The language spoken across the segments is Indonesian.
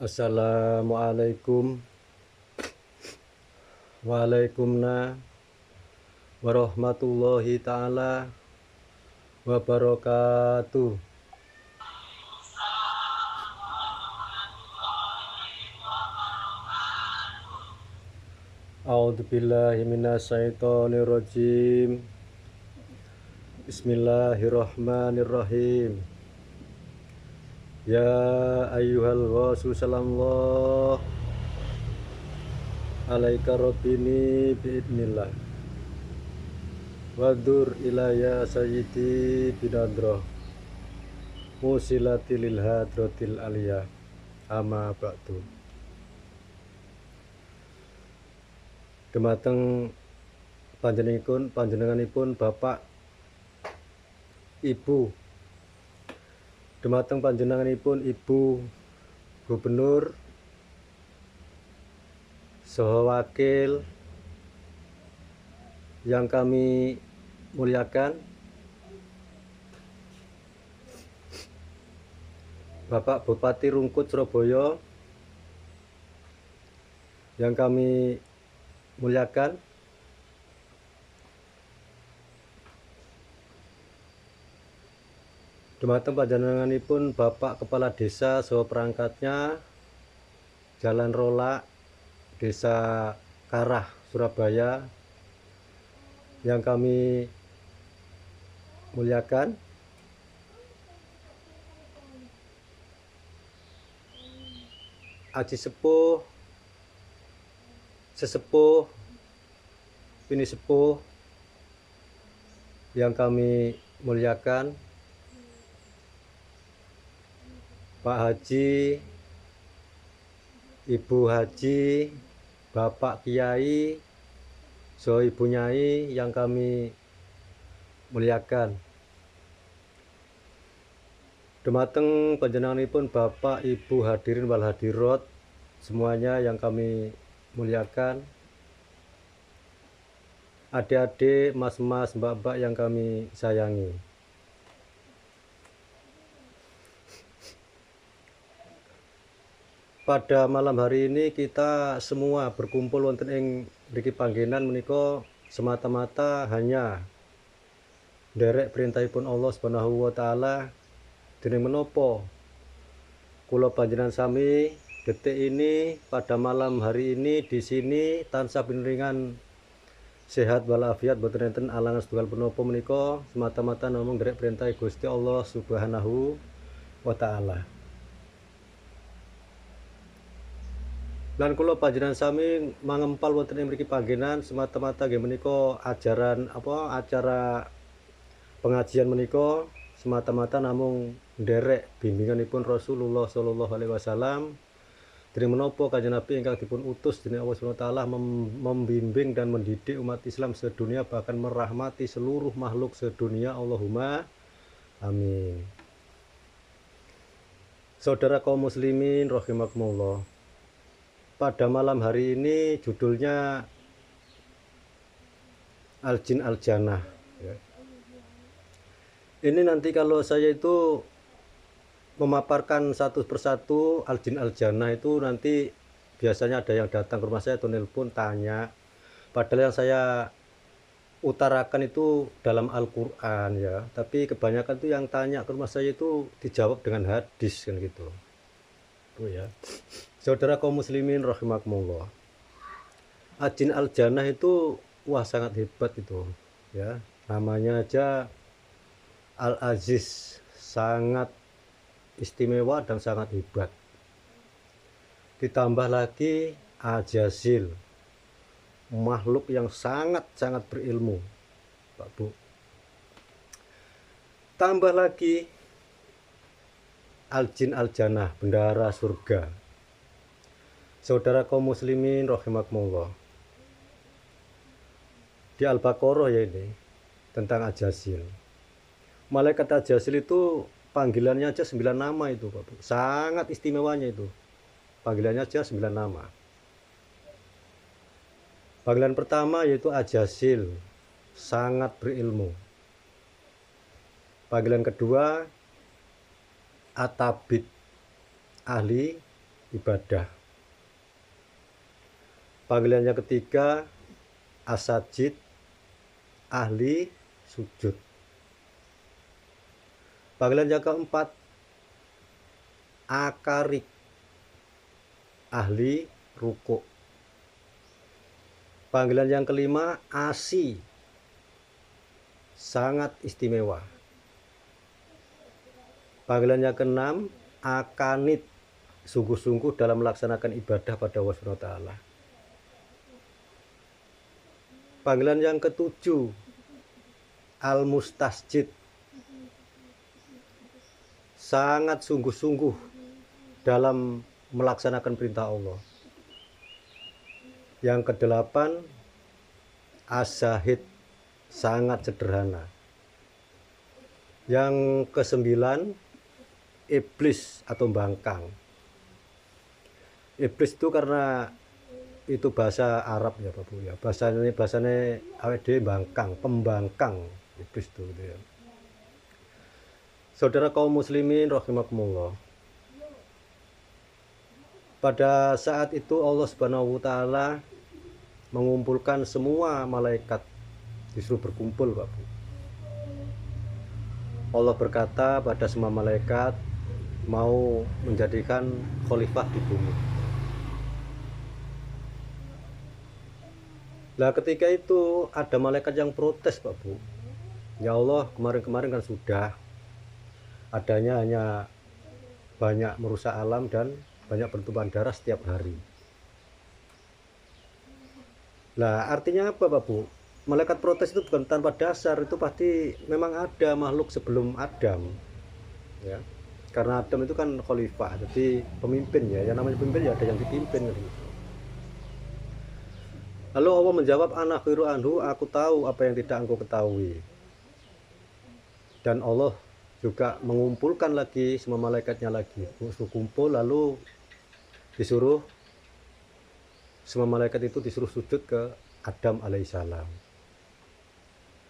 Assalamualaikum warahmatullahi ta'ala wabarakatuh. A'udzubillahi minasyaitonirrajim. Bismillahirrahmanirrahim. Ya ayyuhal rasul sallallahu alaika rabbini biidnillah wadur ilaya sayyidi binadroh musilati lil hadratil aliyah amma ba'du. Dumateng panjenenganipun Bapak Ibu, dumateng panjenenganipun Ibu Gubernur saha wakil yang kami muliakan, Bapak Bupati Rungkut Surabaya yang kami muliakan, dumateng panjenenganipun Bapak Kepala Desa saha perangkatnya Jalan Rolak, Desa Karah, Surabaya yang kami muliakan, Aji Sepuh, Sesepuh, Bini Sepuh yang kami muliakan, Pak Haji, Ibu Haji, Bapak Kiai, saha Ibu Nyai yang kami muliakan. Dumateng panjenenganipun Bapak Ibu hadirin wal hadirat semuanya yang kami muliakan, adik-adik, mas-mas, mbak-mbak yang kami sayangi. Pada malam hari ini kita semua berkumpul wonten ing mriki panggenan menika semata-mata hanya nderek perintahipun Allah Subhanahu wa taala. Dening menapa kula panjenengan sami detik ini pada malam hari ini di sini tansah pinringan sehat walafiat, boten enten alangan setunggal punapa menika semata-mata namung nderek perintah Gusti Allah Subhanahu wa taala. Lan kula panjenengan sami mangempal wonten ing mriki panggenan semata-mata nggih menika acara pengajian menika semata-mata namung nderek bimbinganipun Rasulullah sallallahu alaihi wasallam. Dening menapa Kanjeng Nabi ingkang dipun utus dening Allah Subhanahu wa taala membimbing dan mendidik umat Islam sedunia, bahkan merahmati seluruh makhluk sedunia. Allahumma amin. Saudara kaum muslimin rahimakumullah. Pada malam hari ini judulnya Al-Jin Al-Jannah ya. Ini nanti kalau saya itu memaparkan satu persatu Al-Jin Al-Jannah itu nanti biasanya ada yang datang ke rumah saya atau nelpon tanya, padahal yang saya utarakan itu dalam Al-Quran ya, tapi kebanyakan itu yang tanya ke rumah saya itu dijawab dengan hadis kan gitu tuh ya. Saudara kaum muslimin rahimakumullah, Al-Jin Al-Jannah itu wah sangat hebat itu ya, namanya aja Al-Aziz, sangat istimewa dan sangat hebat. Ditambah lagi Al-Jazil, makhluk yang sangat-sangat berilmu, Pak Bu. Tambah lagi Al-Jin Al-Jannah, bendahara surga. Saudara kaum muslimin rahimakumullah, di Al-Baqarah ya ini tentang Al-Jazil. Malaikat Al-Jazil itu panggilannya aja 9 nama itu Pak Bu. Sangat istimewanya itu. Panggilannya aja 9 nama. Panggilan pertama yaitu Al-Jazil, sangat berilmu. Panggilan kedua At-Tabid, ahli ibadah. Panggilan yang ketiga, as-sajid, ahli sujud. Panggilan yang keempat, akarik, ahli rukuk. Panggilan yang kelima, asi, sangat istimewa. Panggilan yang keenam, akanit, sungguh-sungguh dalam melaksanakan ibadah pada Allah Subhanahu wa Ta'ala. Panggilan yang ketujuh, al-mustasjid, sangat sungguh-sungguh dalam melaksanakan perintah Allah. Yang kedelapan, as-zahid, sangat sederhana. Yang kesembilan, iblis atau bangkang. Iblis itu karena itu bahasa Arab ya Bapak ya. Bahasanya awet dhewe bangkang, pembangkang iblis itu gitu ya. Saudara kaum muslimin rahimakumullah. Pada saat itu Allah Subhanahu wa Ta'ala mengumpulkan semua malaikat, disuruh berkumpul Bapak. Allah berkata pada semua malaikat mau menjadikan khalifah di bumi. Nah ketika itu ada malaikat yang protes Pak Bu. Ya Allah, kemarin-kemarin kan sudah adanya hanya banyak merusak alam dan banyak pertumpahan darah setiap hari. Nah artinya apa Pak Bu? Malaikat protes itu bukan tanpa dasar, itu pasti memang ada makhluk sebelum Adam ya. Karena Adam itu kan khalifah, jadi pemimpin ya. Yang namanya pemimpin ya ada yang dipimpin gitu. Lalu Allah menjawab, ana khairu anhu, aku tahu apa yang tidak engkau ketahui. Dan Allah juga mengumpulkan lagi semua malaikatnya lagi, suruh kumpul, lalu disuruh semua malaikat itu disuruh sujud ke Adam alaihissalam.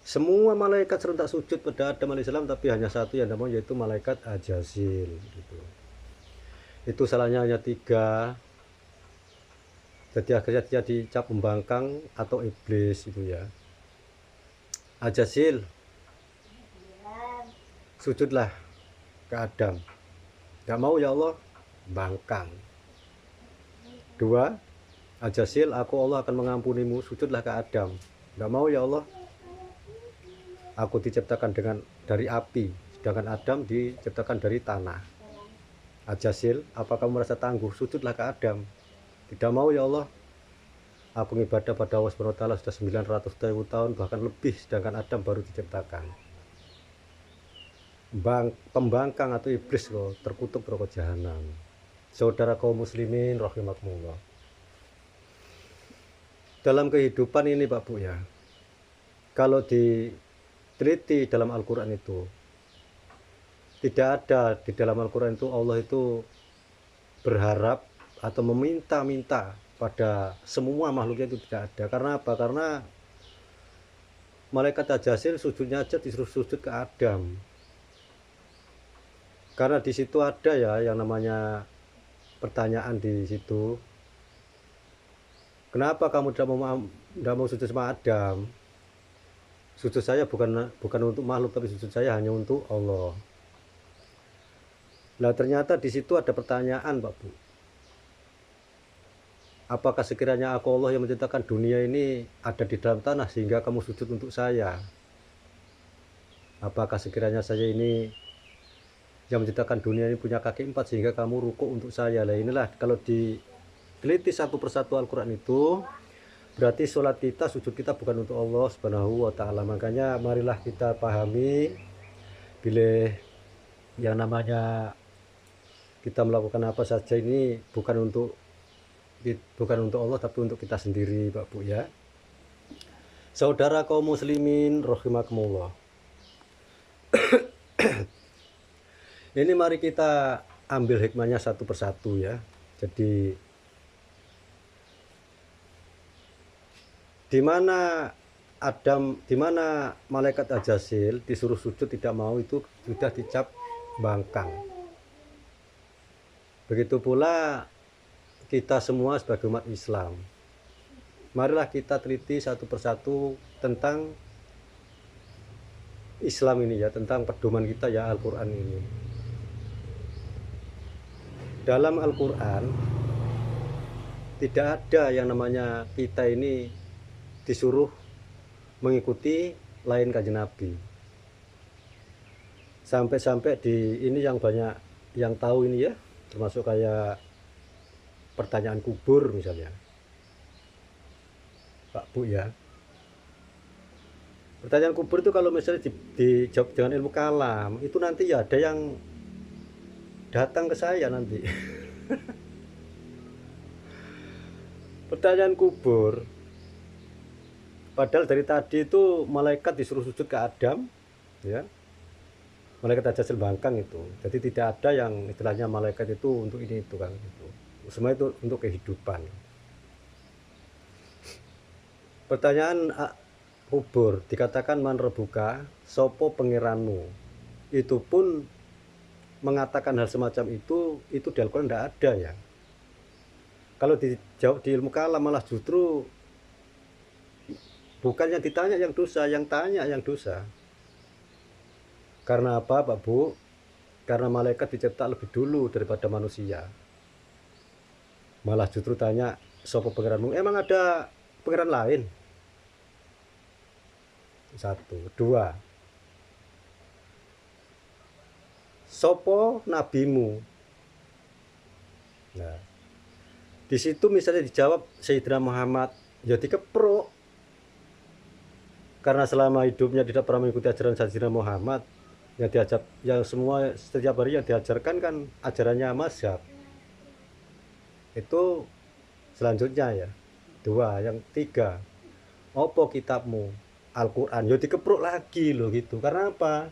Semua malaikat serentak sujud pada Adam alaihissalam, tapi hanya satu yang namanya yaitu malaikat Ajazil gitu. Itu salahnya hanya 3. Jadi akhirnya dia dicap pembangkang atau iblis itu ya. Ajazil, sujudlah ke Adam. Gak mau ya Allah, bangkang. 2, Ajazil, aku Allah akan mengampunimu, sujudlah ke Adam. Gak mau ya Allah, aku diciptakan dari api, sedangkan Adam diciptakan dari tanah. Ajazil, apa kamu merasa tangguh, sujudlah ke Adam. Tidak mau ya Allah, aku ibadah pada Allah Subhanahu wa Ta'ala sudah 900.000 tahun bahkan lebih, sedangkan Adam baru diciptakan. Pembangkang atau iblis loh, terkutuk neraka jahanam. Saudara kaum muslimin rahimakumullah. Dalam kehidupan ini Pak Bu ya, kalau diteliti dalam Al-Quran itu, tidak ada di dalam Al-Quran itu Allah itu berharap atau meminta-minta pada semua makhluknya, itu tidak ada. Karena apa? Karena malaikat Ajazil sujudnya aja disuruh sujud ke Adam. Karena di situ ada ya yang namanya pertanyaan di situ. Kenapa kamu tidak mau sujud sama Adam? Sujud saya bukan untuk makhluk, tapi sujud saya hanya untuk Allah. Nah ternyata di situ ada pertanyaan Pak Bu. Apakah sekiranya aku Allah yang menciptakan dunia ini ada di dalam tanah sehingga kamu sujud untuk saya? Apakah sekiranya saya ini yang menciptakan dunia ini punya kaki 4 sehingga kamu rukuk untuk saya? Lah inilah kalau diteliti satu persatu Al-Quran itu, berarti sholat kita, sujud kita bukan untuk Allah Subhanahu wa Ta'ala. Makanya marilah kita pahami, bila yang namanya kita melakukan apa saja ini bukan untuk Allah, tapi untuk kita sendiri Pak Bu ya. Saudara kaum muslimin rahimakumullah. Ini mari kita ambil hikmahnya satu persatu ya. Jadi di mana malaikat Ajazil disuruh sujud tidak mau, itu sudah dicap bangkang. Begitu pula kita semua sebagai umat Islam, marilah kita teliti satu persatu tentang Islam ini ya, tentang pedoman kita ya, Al-Quran ini. Dalam Al-Quran tidak ada yang namanya kita ini disuruh mengikuti lain kanjeng Nabi. Sampai-sampai di ini yang banyak yang tahu ini ya, termasuk kayak pertanyaan kubur misalnya, Pak Bu ya. Pertanyaan kubur itu kalau misalnya dijawab dengan ilmu kalam, itu nanti ya ada yang datang ke saya nanti. Pertanyaan kubur, padahal dari tadi itu malaikat disuruh sujud ke Adam, ya, malaikat Ajasil Bangkang itu. Jadi tidak ada yang istilahnya malaikat itu untuk ini itu kan, itu. Semua itu untuk kehidupan. Pertanyaan kubur dikatakan man rebuka, sopo pengiranmu. Itu pun mengatakan hal semacam itu di Al-Quran tidak ada ya. Kalau dijawab di ilmu kalam malah justru bukan yang ditanya yang dosa, yang tanya yang dosa. Karena apa Pak Bu? Karena malaikat dicipta lebih dulu daripada manusia. Malah justru tanya sopo pengiranmu. Emang ada pengiran lain? Satu, dua, sopo nabimu. Nah, di situ misalnya dijawab Sayyidina Muhammad, ya dikeprok. Karena selama hidupnya tidak pernah mengikuti ajaran Sayyidina Muhammad, yang diajak, yang semua setiap hari yang diajarkan kan ajarannya mazhab. Itu selanjutnya ya. Dua, yang tiga, opo kitabmu? Al-Quran, ya dikeprok lagi loh gitu. Karena apa?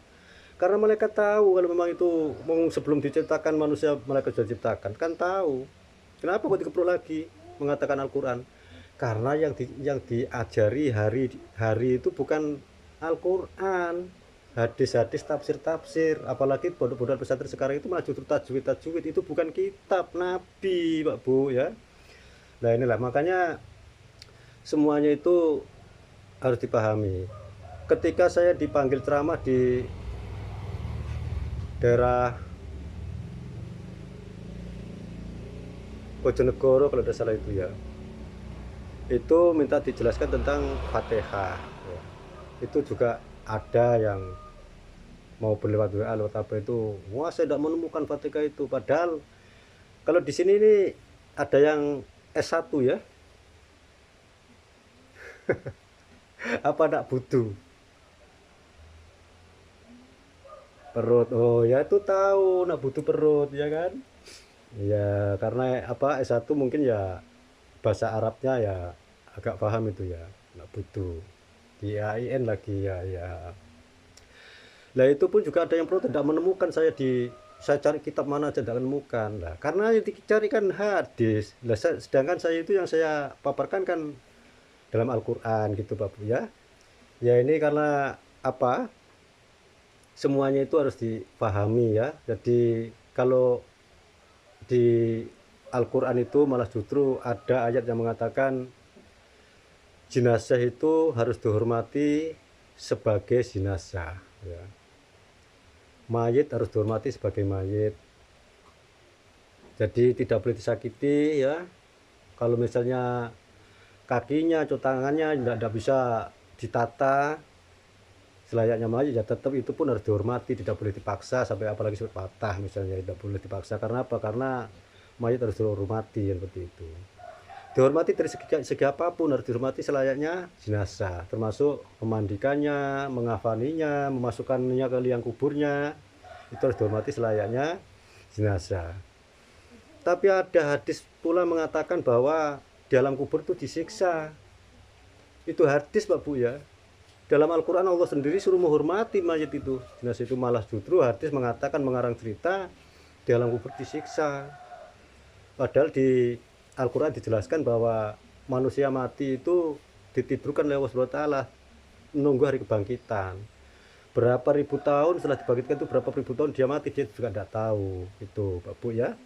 Karena malaikat tahu kalau memang itu sebelum diciptakan manusia malaikat sudah diciptakan, kan tahu. Kenapa kok dikeprok lagi mengatakan Al-Quran? Karena yang diajari hari itu bukan Al-Quran, hadis-hadis, tafsir-tafsir. Apalagi pondok-pondok pesantren sekarang itu malah justru tajwid itu bukan kitab Nabi, Pak Bu ya. Nah inilah makanya semuanya itu harus dipahami. Ketika saya dipanggil ceramah di daerah Bojonegoro kalau tidak salah itu ya, itu minta dijelaskan tentang Fatihah ya. Itu juga ada yang mau berlewat WA lewat apa itu, wah saya tidak menemukan Fatihah itu. Padahal kalau di sini ini ada yang S1 ya. Apa nak butuh perut? Oh ya itu tahu nak butuh perut ya kan ya, karena apa S1 mungkin ya bahasa Arabnya ya agak paham itu ya, nak butuh di AIN lagi ya ya. Nah itu pun juga ada yang perlu tidak menemukan, saya cari kitab mana aja tidak menemukan lah, karena yang dicari kan hadis lah, sedangkan saya itu yang saya paparkan kan dalam Al-Quran gitu Pak Bu ya. Ya ini karena apa? Semuanya itu harus dipahami ya. Jadi kalau di Al-Quran itu malah justru ada ayat yang mengatakan jenazah itu harus dihormati sebagai jenazah ya. Mayit harus dihormati sebagai mayit. Jadi tidak boleh disakiti ya. Kalau misalnya kakinya atau tangannya tidak bisa ditata selayaknya mayit ya tetap itu pun harus dihormati, tidak boleh dipaksa sampai apalagi sampai patah misalnya, tidak boleh dipaksa. Karena apa? Karena mayit harus dihormati seperti itu. Dihormati dari segi apapun harus dihormati selayaknya jenazah, termasuk memandikannya, mengafaninya, memasukkannya ke liang kuburnya, itu harus dihormati selayaknya jenazah. Tapi ada hadis pula mengatakan bahwa di alam kubur itu disiksa. Itu hadis Pak Bu ya. Dalam Al-Quran Allah sendiri suruh menghormati mayat itu, jenazah itu, malah justru hadis mengatakan, mengarang cerita di alam kubur disiksa. Padahal di Al-Quran dijelaskan bahwa manusia mati itu ditidurkan oleh Allah SWT menunggu hari kebangkitan. Berapa ribu tahun setelah dibangkitkan itu, berapa ribu tahun dia mati, dia juga tidak tahu itu Pak Bu ya.